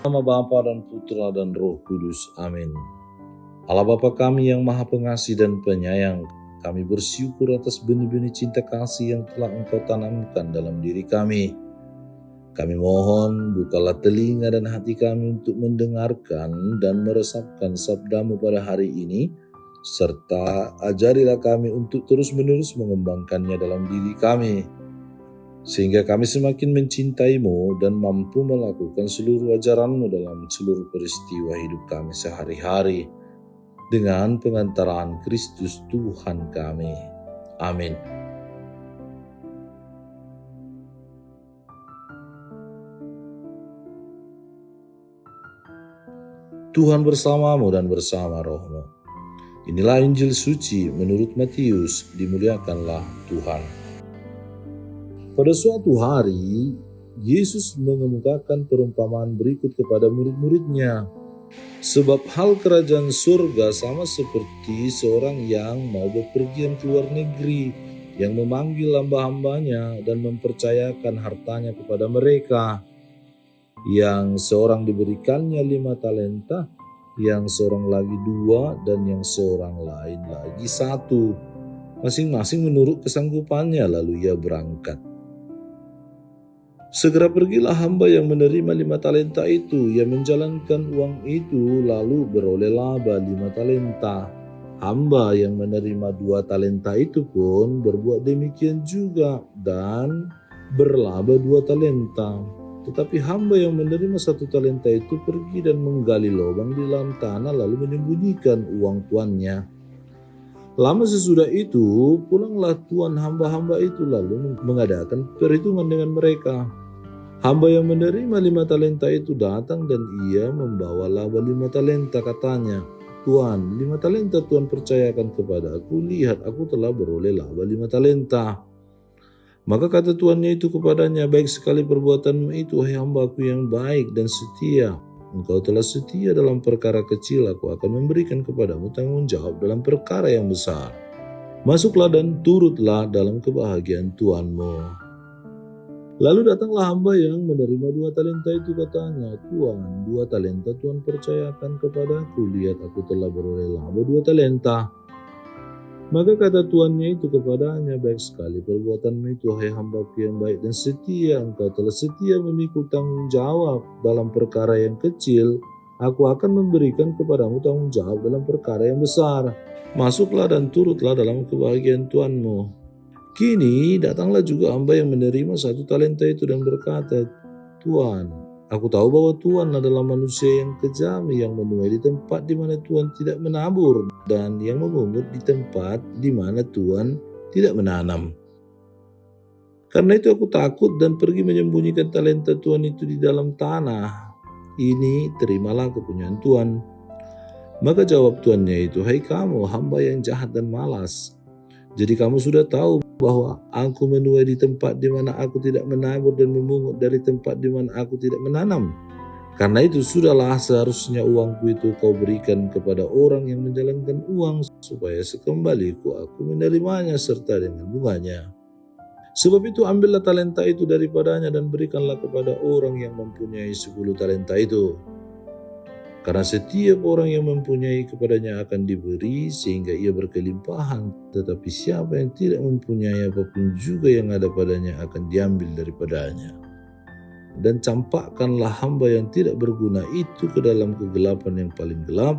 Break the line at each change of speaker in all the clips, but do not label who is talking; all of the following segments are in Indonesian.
Nama Bapa dan Putra dan Roh Kudus. Amin. Allah Bapa kami yang Maha Pengasih dan Penyayang, kami bersyukur atas benih-benih cinta kasih yang telah Engkau tanamkan dalam diri kami. Kami mohon bukalah telinga dan hati kami untuk mendengarkan dan meresapkan sabda-Mu pada hari ini, serta ajarilah kami untuk terus-menerus mengembangkannya dalam diri kami, sehingga kami semakin mencintai-Mu dan mampu melakukan seluruh ajaran-Mu dalam seluruh peristiwa hidup kami sehari-hari, dengan pengantaraan Kristus Tuhan kami. Amin. Tuhan bersamamu dan bersama rohmu. Inilah Injil suci menurut Matius, dimuliakanlah Tuhan. Pada suatu hari, Yesus mengemukakan perumpamaan berikut kepada murid-muridnya. Sebab hal kerajaan surga sama seperti seorang yang mau bepergian ke luar negeri, yang memanggil hamba-hambanya dan mempercayakan hartanya kepada mereka. Yang seorang diberikannya 5 talenta, yang seorang lagi 2, dan yang seorang lain lagi 1. Masing-masing menurut kesanggupannya, lalu ia berangkat. Segera pergilah hamba yang menerima 5 talenta itu. Ia menjalankan uang itu lalu beroleh laba 5 talenta. Hamba yang menerima 2 talenta itu pun berbuat demikian juga dan berlaba 2 talenta. Tetapi hamba yang menerima 1 talenta itu pergi dan menggali lubang di dalam tanah lalu menyembunyikan uang tuannya. Lama sesudah itu pulanglah tuan hamba-hamba itu lalu mengadakan perhitungan dengan mereka. Hamba yang menerima 5 talenta itu datang dan ia membawa laba 5 talenta. Katanya, "Tuan, 5 talenta Tuan percayakan kepada aku. Lihat, aku telah beroleh laba 5 talenta." Maka kata tuannya itu kepadanya, "Baik sekali perbuatanmu itu, hai hambaku yang baik dan setia. Engkau telah setia dalam perkara kecil, aku akan memberikan kepadamu tanggung jawab dalam perkara yang besar. Masuklah dan turutlah dalam kebahagiaan tuanmu." Lalu datanglah hamba yang menerima 2 talenta itu. Katanya, "Tuan, 2 talenta Tuan percayakan kepadaku. Lihat, aku telah beroleh laba 2 talenta." Maka kata tuannya itu kepadanya, "Baik sekali perbuatanmu itu, hai hambaku yang baik dan setia. Engkau telah setia memikul tanggung jawab dalam perkara yang kecil. Aku akan memberikan kepadamu tanggung jawab dalam perkara yang besar. Masuklah dan turutlah dalam kebahagiaan tuanmu." Kini datanglah juga hamba yang menerima 1 talenta itu dan berkata, "Tuan, aku tahu bahwa Tuan adalah manusia yang kejam, yang menuai di tempat di mana Tuan tidak menabur dan yang memungut di tempat di mana Tuan tidak menanam. Karena itu aku takut dan pergi menyembunyikan talenta Tuan itu di dalam tanah. Ini terimalah kepunyaan Tuan." Maka jawab tuannya itu, "Hai kamu, hamba yang jahat dan malas. Jadi kamu sudah tahu bahwa aku menuai di tempat di mana aku tidak menabur dan memungut dari tempat di mana aku tidak menanam. Karena itu sudahlah seharusnya uangku itu kau berikan kepada orang yang menjalankan uang, supaya sekembaliku aku menerimanya serta dengan bunganya. Sebab itu ambillah talenta itu daripadanya dan berikanlah kepada orang yang mempunyai 10 talenta itu. Karena setiap orang yang mempunyai kepadanya akan diberi sehingga ia berkelimpahan. Tetapi siapa yang tidak mempunyai apapun juga yang ada padanya akan diambil daripadanya. Dan campakkanlah hamba yang tidak berguna itu ke dalam kegelapan yang paling gelap.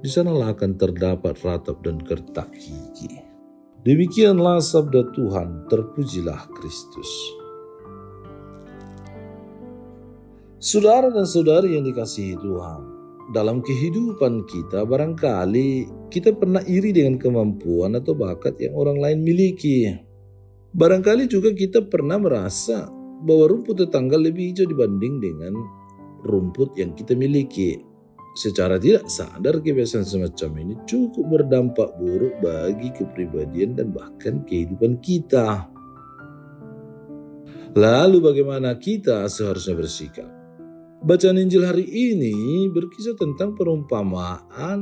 Di sanalah akan terdapat ratap dan kertak gigi." Demikianlah sabda Tuhan, terpujilah Kristus. Saudara dan saudari yang dikasihi Tuhan, dalam kehidupan kita barangkali kita pernah iri dengan kemampuan atau bakat yang orang lain miliki. Barangkali juga kita pernah merasa bahwa rumput tetangga lebih hijau dibanding dengan rumput yang kita miliki. Secara tidak sadar kebiasaan semacam ini cukup berdampak buruk bagi kepribadian dan bahkan kehidupan kita. Lalu bagaimana kita seharusnya bersikap? Bacaan Injil hari ini berkisah tentang perumpamaan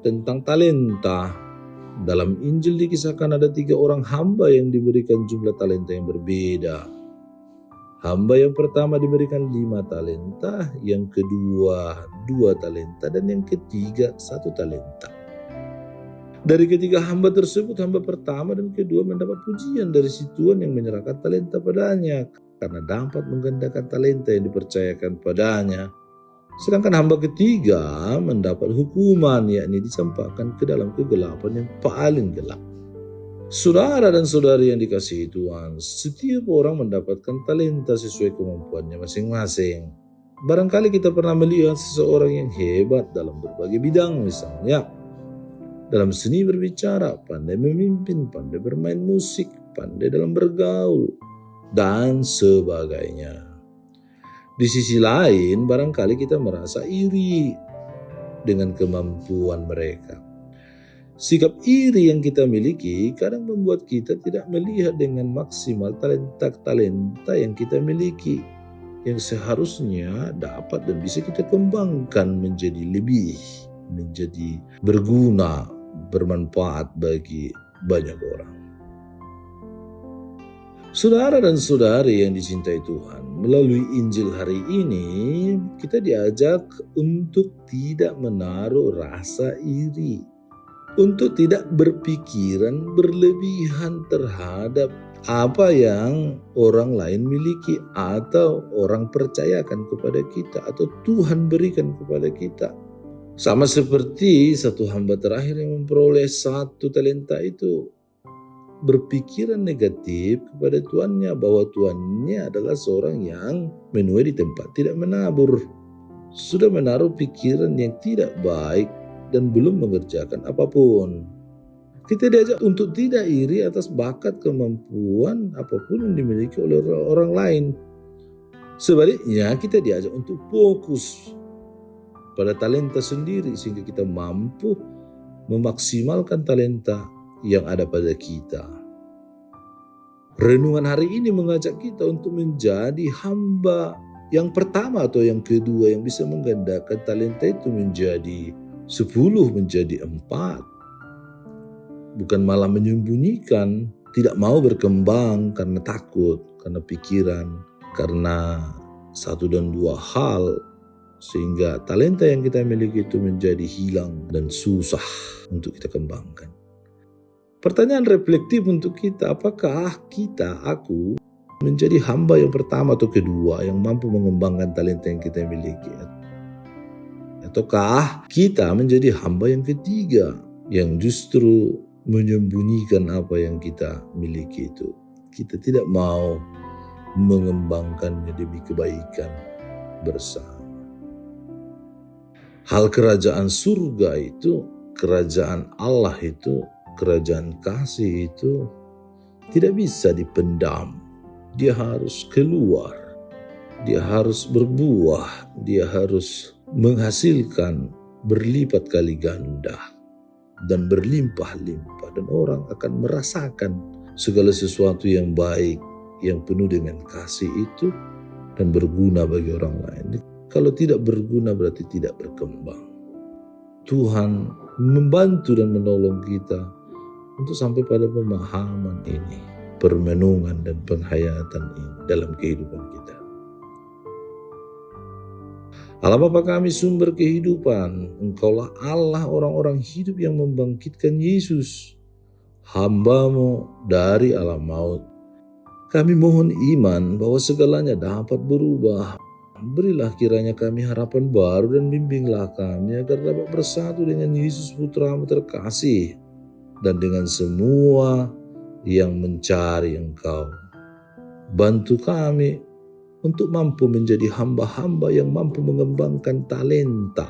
tentang talenta. Dalam Injil dikisahkan ada 3 orang hamba yang diberikan jumlah talenta yang berbeda. Hamba yang pertama diberikan 5 talenta, yang kedua 2 talenta, dan yang ketiga 1 talenta. Dari ketiga hamba tersebut, hamba pertama dan kedua mendapat pujian dari si Tuhan yang menyerahkan talenta padanya, karena dapat menggandakan talenta yang dipercayakan padanya. Sedangkan hamba ketiga mendapat hukuman, yakni dicampakkan ke dalam kegelapan yang paling gelap. Saudara dan saudari yang dikasihi Tuhan, setiap orang mendapatkan talenta sesuai kemampuannya masing-masing. Barangkali kita pernah melihat seseorang yang hebat dalam berbagai bidang, misalnya dalam seni berbicara, pandai memimpin, pandai bermain musik, pandai dalam bergaul, dan sebagainya. Di sisi lain, barangkali kita merasa iri dengan kemampuan mereka. Sikap iri yang kita miliki kadang membuat kita tidak melihat dengan maksimal talenta yang kita miliki, yang seharusnya dapat dan bisa kita kembangkan menjadi lebih, menjadi berguna, bermanfaat bagi banyak orang. Saudara dan saudari yang dicintai Tuhan, melalui Injil hari ini kita diajak untuk tidak menaruh rasa iri, untuk tidak berpikiran berlebihan terhadap apa yang orang lain miliki atau orang percayakan kepada kita atau Tuhan berikan kepada kita. Sama seperti satu hamba terakhir yang memperoleh 1 talenta itu, berpikiran negatif kepada tuannya bahwa tuannya adalah seorang yang menuai di tempat tidak menabur, sudah menaruh pikiran yang tidak baik dan belum mengerjakan apapun. Kita diajak untuk tidak iri atas bakat, kemampuan apapun yang dimiliki oleh orang lain. Sebaliknya kita diajak untuk fokus pada talenta sendiri sehingga kita mampu memaksimalkan talenta yang ada pada kita. Renungan hari ini mengajak kita untuk menjadi hamba yang pertama atau yang kedua yang bisa menggandakan talenta itu menjadi 10, menjadi 4. Bukan malah menyembunyikan, tidak mau berkembang karena takut, karena pikiran, karena 1 dan 2 hal, sehingga talenta yang kita miliki itu menjadi hilang dan susah untuk kita kembangkan. Pertanyaan reflektif untuk kita, apakah aku menjadi hamba yang pertama atau kedua yang mampu mengembangkan talenta yang kita miliki? Ataukah kita menjadi hamba yang ketiga yang justru menyembunyikan apa yang kita miliki itu? Kita tidak mau mengembangkannya demi kebaikan bersama. Hal kerajaan surga itu, kerajaan Allah itu, kerajaan kasih itu tidak bisa dipendam. Dia harus keluar, dia harus berbuah, dia harus menghasilkan berlipat kali ganda dan berlimpah-limpah, dan orang akan merasakan segala sesuatu yang baik, yang penuh dengan kasih itu dan berguna bagi orang lain. Kalau tidak berguna berarti tidak berkembang. Tuhan membantu dan menolong kita untuk sampai pada pemahaman ini, permenungan dan penghayatan ini dalam kehidupan kita. Allah Bapa kami, sumber kehidupan, Engkaulah Allah orang-orang hidup yang membangkitkan Yesus, hamba-Mu dari alam maut. Kami mohon iman bahwa segalanya dapat berubah. Berilah kiranya kami harapan baru dan bimbinglah kami agar dapat bersatu dengan Yesus Putra-Mu terkasih dan dengan semua yang mencari Engkau. Bantu kami untuk mampu menjadi hamba-hamba yang mampu mengembangkan talenta,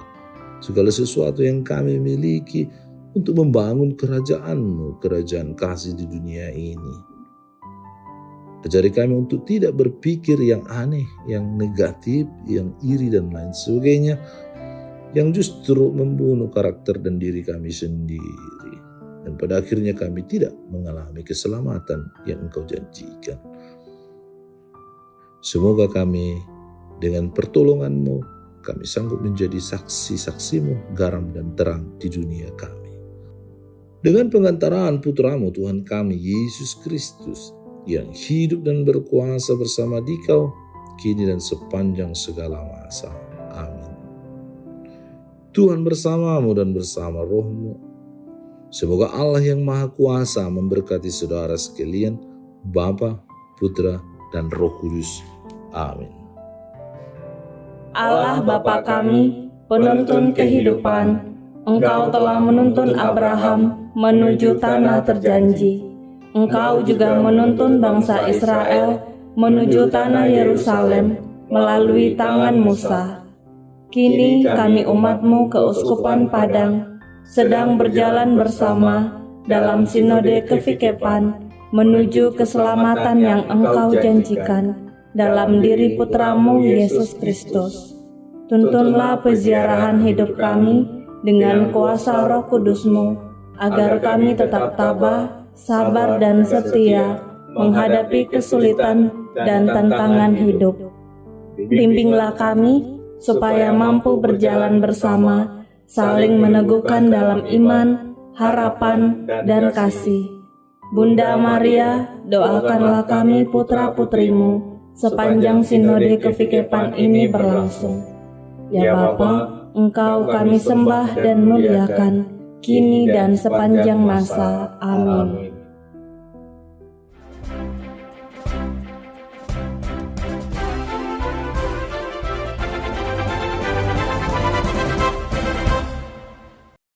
segala sesuatu yang kami miliki untuk membangun kerajaan-Mu, kerajaan kasih di dunia ini. Ajari kami untuk tidak berpikir yang aneh, yang negatif, yang iri dan lain sebagainya, yang justru membunuh karakter dan diri kami sendiri. Dan pada akhirnya kami tidak mengalami keselamatan yang Engkau janjikan. Semoga kami dengan pertolongan-Mu, kami sanggup menjadi saksi-saksi-Mu, garam dan terang di dunia kami. Dengan pengantaraan Putra-Mu Tuhan kami, Yesus Kristus, yang hidup dan berkuasa bersama Dikau, kini dan sepanjang segala masa. Amin. Tuhan bersamamu dan bersama rohmu. Semoga Allah yang Maha Kuasa memberkati saudara sekalian, Bapa, Putra, dan Roh Kudus. Amin.
Allah Bapa kami, penuntun kehidupan, Engkau telah menuntun Abraham menuju tanah terjanji. Engkau juga menuntun bangsa Israel menuju tanah Yerusalem melalui tangan Musa. Kini kami umat-Mu keuskupan Padang sedang berjalan bersama dalam sinode kefikepan menuju keselamatan yang Engkau janjikan dalam diri Putra-Mu Yesus Kristus. Tuntunlah peziarahan hidup kami dengan kuasa Roh Kudus-Mu, agar kami tetap tabah, sabar dan setia menghadapi kesulitan dan tantangan hidup. Bimbinglah kami supaya mampu berjalan bersama, saling meneguhkan dalam iman, harapan, dan kasih. Bunda Maria, doakanlah kami putra-putrimu sepanjang sinode kefikepan ini berlangsung. Ya Bapa, Engkau kami sembah dan muliakan, kini dan sepanjang masa. Amin.